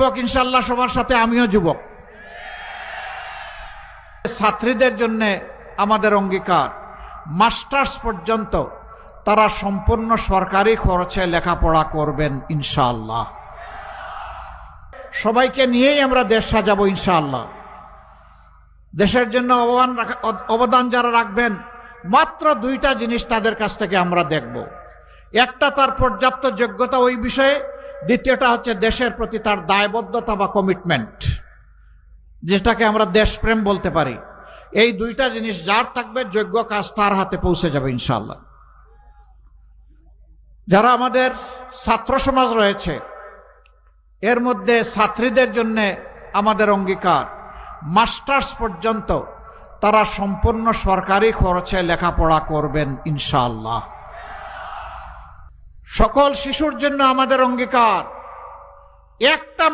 যুবক, ইনশাআল্লাহ সবার সাথে আমিও যুবক। ছাত্রীদের জন্য আমাদের অঙ্গীকার, মাস্টার্স পর্যন্ত তারা সম্পূর্ণ সরকারি খরচে লেখাপড়া করবেন ইনশাআল্লাহ। সবাইকে নিয়েই আমরা দেশ সাজাবো ইনশাআল্লাহ। দেশের জন্য অবদান যারা রাখবেন, মাত্র দুইটা জিনিস তাদের কাছ থেকে আমরা দেখব। একটা, তার পর্যাপ্ত যোগ্যতা ওই বিষয়ে, দ্বিতীয়টা হচ্ছে দেশের প্রতি তার দায়বদ্ধতা বা কমিটমেন্ট, যেটাকে আমরা দেশপ্রেম বলতে পারি। এই দুইটা জিনিস যার থাকবে, যোগ্য কাজ তার হাতে পৌঁছে যাবে ইনশাআল্লাহ। যারা আমাদের ছাত্র সমাজ রয়েছে, এর মধ্যে ছাত্রীদের জন্য আমাদের অঙ্গীকার, মাস্টার্স পর্যন্ত তারা সম্পূর্ণ সরকারি খরচে লেখাপড়া করবেন ইনশাআল্লাহ। সকল শিশুর জন্য আমাদের অঙ্গীকার, একটা